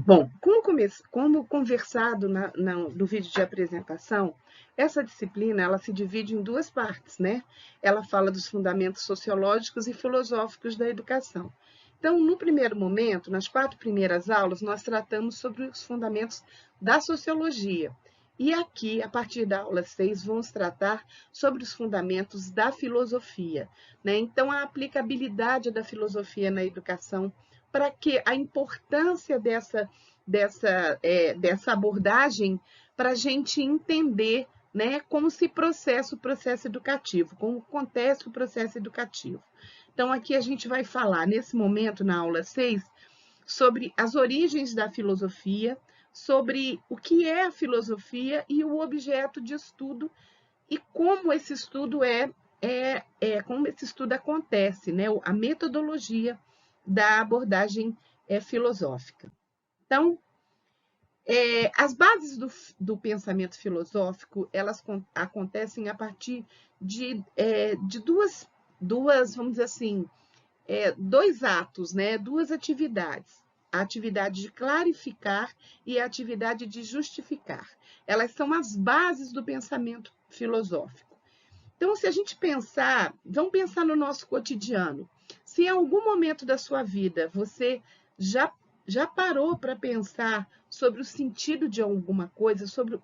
Bom, como conversado no vídeo de apresentação, essa disciplina ela se divide em duas partes, né? Ela fala dos fundamentos sociológicos e filosóficos da educação. Então, no primeiro momento, nas 4 primeiras aulas, nós tratamos sobre os fundamentos da sociologia. E aqui, a partir da aula 6, vamos tratar sobre os fundamentos da filosofia, né? Então, a aplicabilidade da filosofia na educação, para que a importância dessa abordagem para a gente entender, né, como se processa o processo educativo, como acontece o processo educativo. Então, aqui a gente vai falar, nesse momento, na aula 6, sobre as origens da filosofia, sobre o que é a filosofia e o objeto de estudo e como esse estudo como esse estudo acontece, né? A metodologia da abordagem filosófica. Então, as bases do pensamento filosófico, elas acontecem a partir de vamos dizer assim, dois atos, né? Duas atividades. A atividade de clarificar e a atividade de justificar. Elas são as bases do pensamento filosófico. Então, se a gente pensar, vamos pensar no nosso cotidiano. Se em algum momento da sua vida você já parou para pensar sobre o sentido de alguma coisa, sobre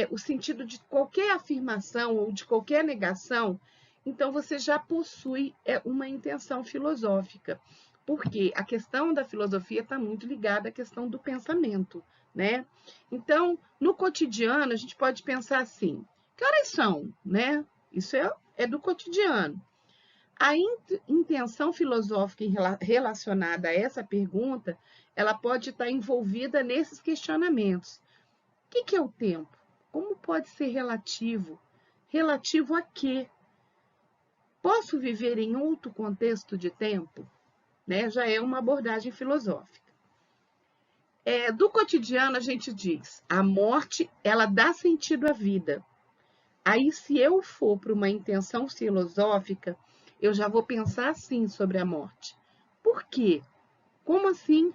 o sentido de qualquer afirmação ou de qualquer negação, então você já possui uma intenção filosófica, porque a questão da filosofia está muito ligada à questão do pensamento, né? Então, no cotidiano, a gente pode pensar assim: que horas são, né? Isso é do cotidiano. A intenção filosófica relacionada a essa pergunta, ela pode estar envolvida nesses questionamentos. O que é o tempo? Como pode ser relativo? Relativo a quê? Posso viver em outro contexto de tempo? Né? Já é uma abordagem filosófica. Do cotidiano, a gente diz, a morte, ela dá sentido à vida. Aí, se eu for para uma intenção filosófica, eu já vou pensar assim sobre a morte. Por quê? Como assim?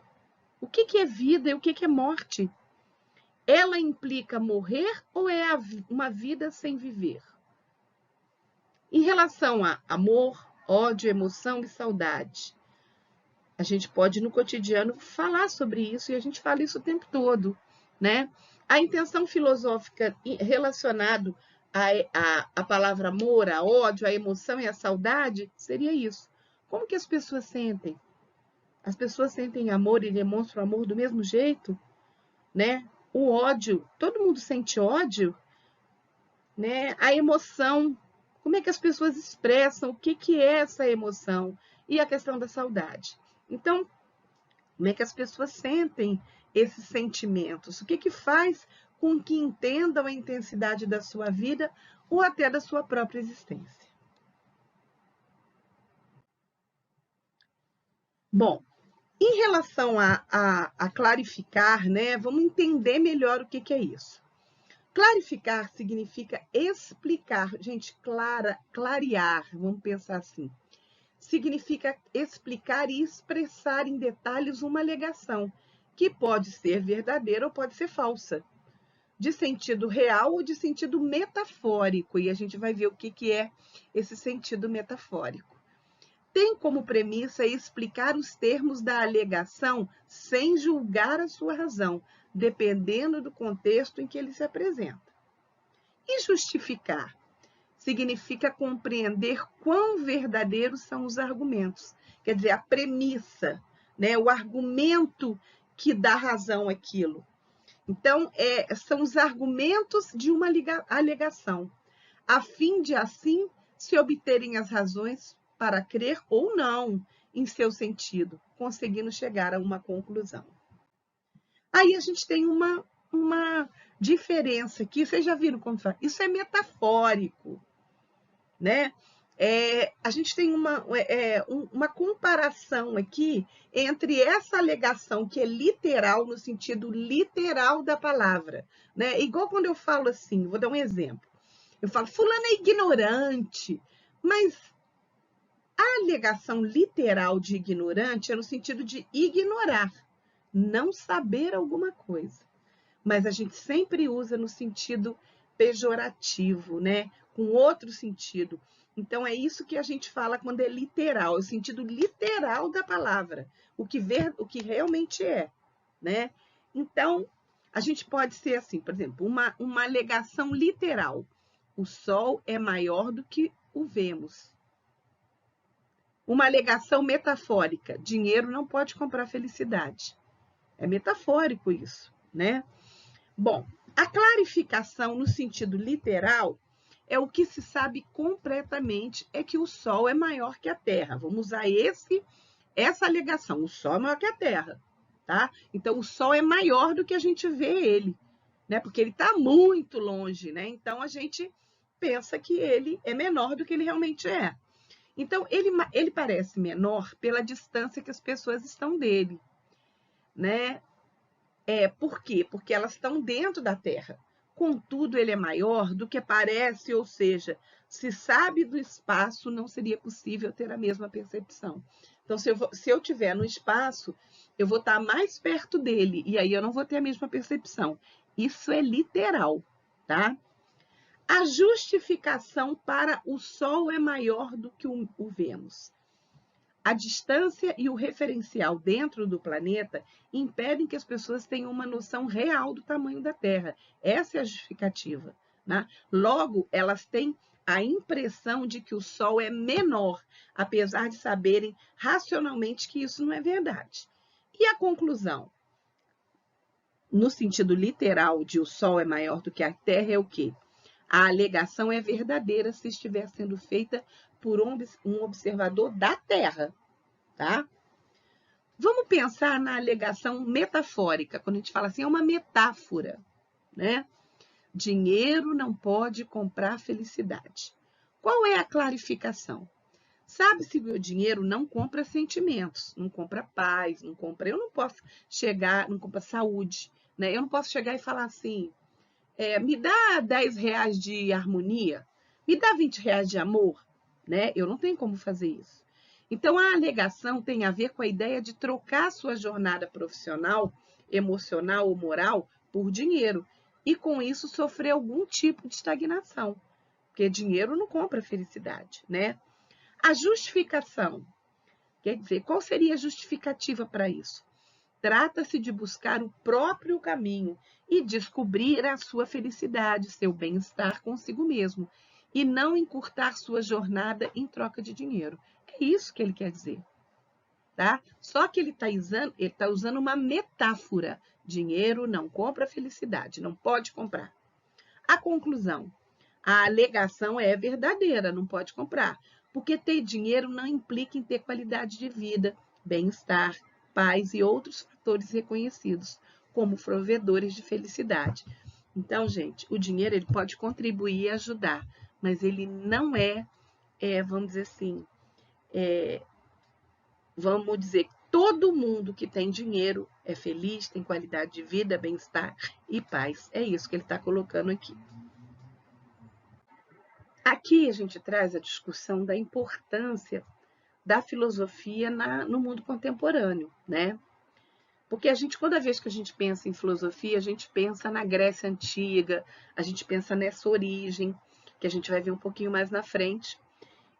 O que é vida e o que é morte? Ela implica morrer ou é uma vida sem viver? Em relação a amor, ódio, emoção e saudade, a gente pode, no cotidiano, falar sobre isso, e a gente fala isso o tempo todo, né? A intenção filosófica relacionada a palavra amor, a ódio, a emoção e a saudade seria isso. Como que as pessoas sentem? As pessoas sentem amor e demonstram amor do mesmo jeito, né? O ódio, todo mundo sente ódio, né? A emoção, como é que as pessoas expressam o que é essa emoção? E a questão da saudade. Então, como é que as pessoas sentem esses sentimentos? O que faz com que entendam a intensidade da sua vida ou até da sua própria existência? Bom, em relação a clarificar, né, vamos entender melhor o que é isso. Clarificar significa explicar, gente, clarear, vamos pensar assim. Significa explicar e expressar em detalhes uma alegação, que pode ser verdadeira ou pode ser falsa, de sentido real ou de sentido metafórico, e a gente vai ver o que é esse sentido metafórico. Tem como premissa explicar os termos da alegação sem julgar a sua razão, dependendo do contexto em que ele se apresenta. E justificar significa compreender quão verdadeiros são os argumentos, quer dizer, a premissa, né, o argumento que dá razão àquilo. Então, são os argumentos de uma alegação, a fim de, assim, se obterem as razões para crer ou não em seu sentido, conseguindo chegar a uma conclusão. Aí a gente tem uma diferença aqui, vocês já viram como fala? Isso é metafórico, né? A gente tem uma comparação aqui entre essa alegação que é literal, no sentido literal da palavra, né? Igual quando eu falo assim, vou dar um exemplo. Eu falo, fulano é ignorante, mas a alegação literal de ignorante é no sentido de ignorar, não saber alguma coisa. Mas a gente sempre usa no sentido pejorativo, né? Com outro sentido. Então, é isso que a gente fala quando é literal, é o sentido literal da palavra, o que realmente é, né? Então, a gente pode ser assim, por exemplo, uma alegação literal. O sol é maior do que o vemos. Uma alegação metafórica. Dinheiro não pode comprar felicidade. É metafórico isso, né? Bom, a clarificação no sentido literal é o que se sabe completamente é que o Sol é maior que a Terra. Vamos usar essa alegação. O Sol é maior que a Terra, tá? Então, o Sol é maior do que a gente vê ele, né? Porque ele está muito longe, né? Então, a gente pensa que ele é menor do que ele realmente é. Então, ele parece menor pela distância que as pessoas estão dele, né? Por quê? Porque elas estão dentro da Terra. Contudo, ele é maior do que parece, ou seja, se sabe do espaço, não seria possível ter a mesma percepção. Então, se eu estiver no espaço, eu vou estar mais perto dele, e aí eu não vou ter a mesma percepção. Isso é literal, tá? A justificação para o Sol é maior do que o Vênus. A distância e o referencial dentro do planeta impedem que as pessoas tenham uma noção real do tamanho da Terra. Essa é a justificativa, né? Logo, elas têm a impressão de que o Sol é menor, apesar de saberem racionalmente que isso não é verdade. E a conclusão? No sentido literal de o Sol é maior do que a Terra é o quê? A alegação é verdadeira se estiver sendo feita por um observador da Terra, tá? Vamos pensar na alegação metafórica, quando a gente fala assim, é uma metáfora, né? Dinheiro não pode comprar felicidade. Qual é a clarificação? Sabe-se que o dinheiro não compra sentimentos, não compra paz, não compra. Eu não posso chegar, não compra saúde, né? Eu não posso chegar e falar assim, me dá 10 reais de harmonia, me dá 20 reais de amor, né? Eu não tenho como fazer isso. Então, a alegação tem a ver com a ideia de trocar sua jornada profissional, emocional ou moral por dinheiro e, com isso, sofrer algum tipo de estagnação, porque dinheiro não compra felicidade, né? A justificação, quer dizer, qual seria a justificativa para isso? Trata-se de buscar o próprio caminho e descobrir a sua felicidade, seu bem-estar consigo mesmo, e não encurtar sua jornada em troca de dinheiro. É isso que ele quer dizer, tá? Só que ele tá usando uma metáfora. Dinheiro não compra felicidade, não pode comprar. A conclusão, a alegação é verdadeira, não pode comprar, porque ter dinheiro não implica em ter qualidade de vida, bem-estar, paz e outros fatores reconhecidos como provedores de felicidade. Então, gente, o dinheiro ele pode contribuir e ajudar, mas ele não vamos dizer assim, vamos dizer que todo mundo que tem dinheiro é feliz, tem qualidade de vida, bem-estar e paz. É isso que ele está colocando aqui. Aqui a gente traz a discussão da importância da filosofia no mundo contemporâneo, né? Porque toda vez que a gente pensa em filosofia, a gente pensa na Grécia Antiga, a gente pensa nessa origem, que a gente vai ver um pouquinho mais na frente.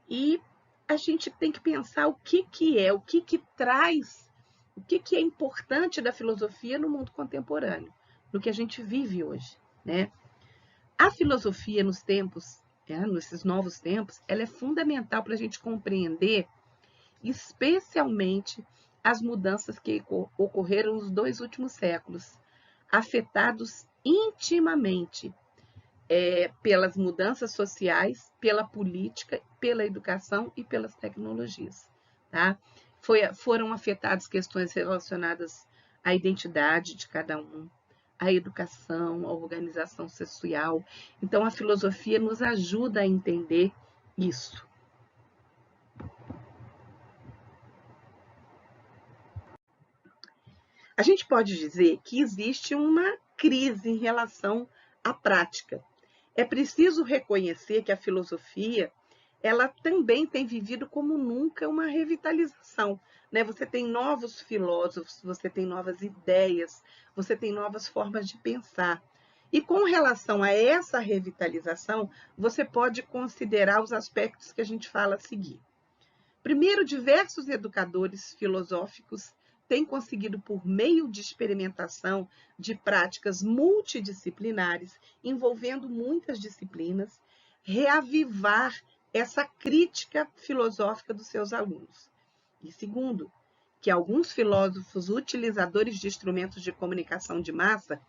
E a gente tem que pensar o que traz, o que é importante da filosofia no mundo contemporâneo, no que a gente vive hoje, né? A filosofia nesses novos tempos, ela é fundamental para a gente compreender, especialmente as mudanças que ocorreram nos 2 últimos séculos, afetados intimamente pelas mudanças sociais, pela política, pela educação e pelas tecnologias, tá? Foram afetadas questões relacionadas à identidade de cada um, à educação, à organização social. Então, a filosofia nos ajuda a entender isso. A gente pode dizer que existe uma crise em relação à prática. É preciso reconhecer que a filosofia ela também tem vivido como nunca uma revitalização, né? Você tem novos filósofos, você tem novas ideias, você tem novas formas de pensar. E com relação a essa revitalização, você pode considerar os aspectos que a gente fala a seguir. Primeiro, diversos educadores filosóficos têm conseguido, por meio de experimentação de práticas multidisciplinares, envolvendo muitas disciplinas, reavivar essa crítica filosófica dos seus alunos. E segundo, que alguns filósofos utilizadores de instrumentos de comunicação de massa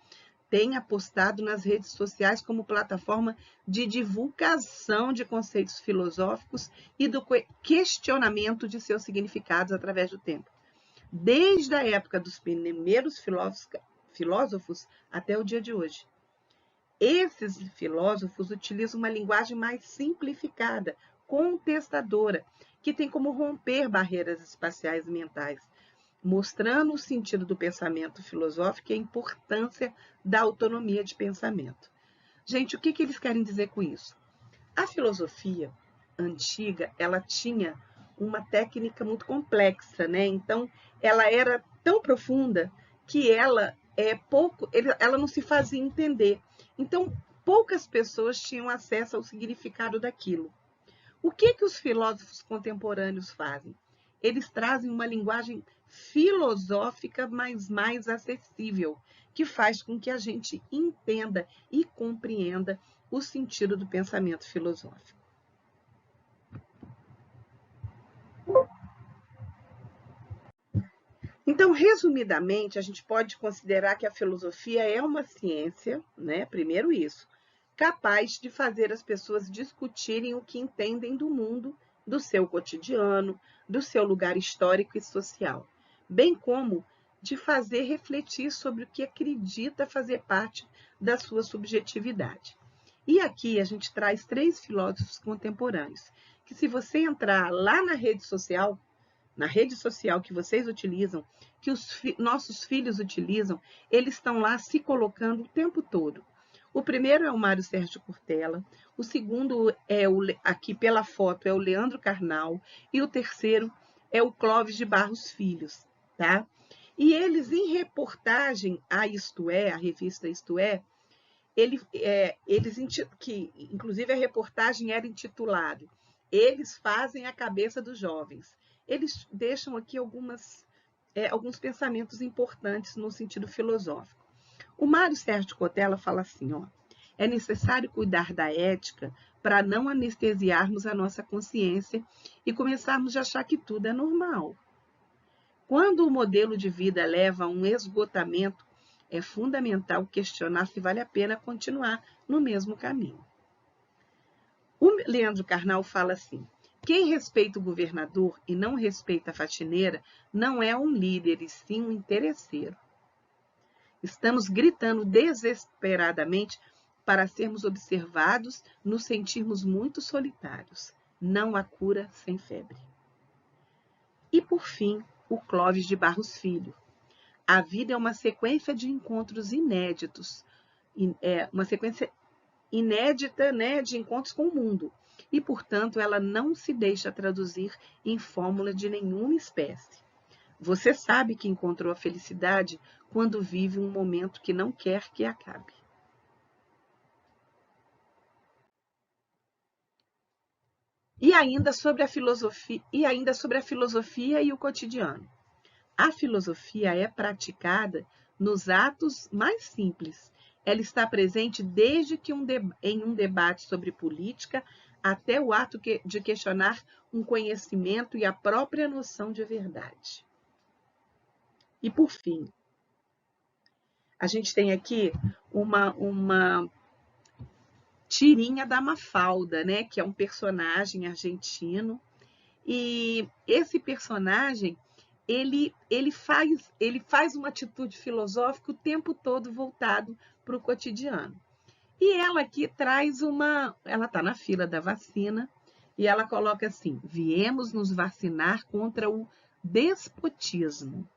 têm apostado nas redes sociais como plataforma de divulgação de conceitos filosóficos e do questionamento de seus significados através do tempo. Desde a época dos primeiros filósofos até o dia de hoje. Esses filósofos utilizam uma linguagem mais simplificada, contestadora, que tem como romper barreiras espaciais e mentais, mostrando o sentido do pensamento filosófico e a importância da autonomia de pensamento. Gente, o que eles querem dizer com isso? A filosofia antiga, ela tinha uma técnica muito complexa, né? Então, ela era tão profunda que ela não se fazia entender. Então, poucas pessoas tinham acesso ao significado daquilo. O que os filósofos contemporâneos fazem? Eles trazem uma linguagem filosófica, mas mais acessível, que faz com que a gente entenda e compreenda o sentido do pensamento filosófico. Então, resumidamente, a gente pode considerar que a filosofia é uma ciência, né? Primeiro isso, capaz de fazer as pessoas discutirem o que entendem do mundo, do seu cotidiano, do seu lugar histórico e social, bem como de fazer refletir sobre o que acredita fazer parte da sua subjetividade. E aqui a gente traz 3 filósofos contemporâneos, que se você entrar lá na rede social que vocês utilizam, que os nossos filhos utilizam, eles estão lá se colocando o tempo todo. O primeiro é o Mário Sérgio Cortella, o segundo aqui pela foto, é o Leandro Carnal, e o terceiro é o Clóvis de Barros Filhos, tá? E eles, em reportagem a Isto É, a revista Isto É, que inclusive a reportagem era intitulada Eles Fazem a Cabeça dos Jovens. Eles deixam aqui alguns pensamentos importantes no sentido filosófico. O Mário Sérgio Cortella fala assim, é necessário cuidar da ética para não anestesiarmos a nossa consciência e começarmos a achar que tudo é normal. Quando o modelo de vida leva a um esgotamento, é fundamental questionar se vale a pena continuar no mesmo caminho. O Leandro Carnal fala assim, quem respeita o governador e não respeita a faxineira não é um líder, e sim um interesseiro. Estamos gritando desesperadamente para sermos observados, nos sentirmos muito solitários. Não há cura sem febre. E, por fim, o Clóvis de Barros Filho. A vida é uma sequência de encontros inéditos, uma sequência inédita, né, de encontros com o mundo. E, portanto, ela não se deixa traduzir em fórmula de nenhuma espécie. Você sabe que encontrou a felicidade quando vive um momento que não quer que acabe. E ainda sobre a filosofia e o cotidiano. A filosofia é praticada nos atos mais simples. Ela está presente desde que em um debate sobre política até o ato de questionar um conhecimento e a própria noção de verdade. E, por fim, a gente tem aqui uma tirinha da Mafalda, né, que é um personagem argentino. E esse personagem, ele faz uma atitude filosófica o tempo todo voltado para o cotidiano. E ela aqui traz ela está na fila da vacina, e ela coloca assim, viemos nos vacinar contra o despotismo.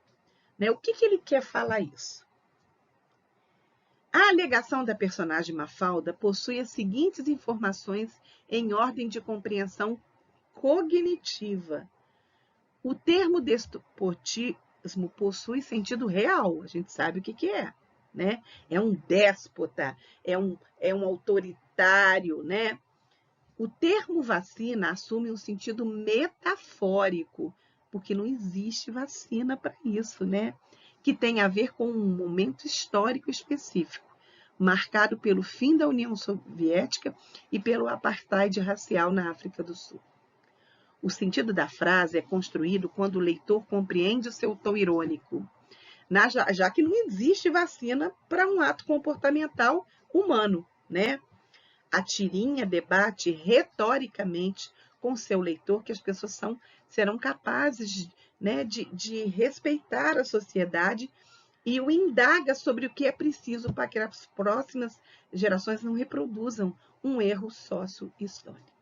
Né? O que ele quer falar isso? A alegação da personagem Mafalda possui as seguintes informações em ordem de compreensão cognitiva. O termo despotismo possui sentido real, a gente sabe o que é, né? É um déspota, é um autoritário, né? O termo vacina assume um sentido metafórico, porque não existe vacina para isso, né? Que tem a ver com um momento histórico específico, marcado pelo fim da União Soviética e pelo apartheid racial na África do Sul. O sentido da frase é construído quando o leitor compreende o seu tom irônico, já que não existe vacina para um ato comportamental humano, né? A tirinha debate retoricamente com seu leitor que as pessoas serão capazes, né, de respeitar a sociedade e o indaga sobre o que é preciso para que as próximas gerações não reproduzam um erro sócio-histórico.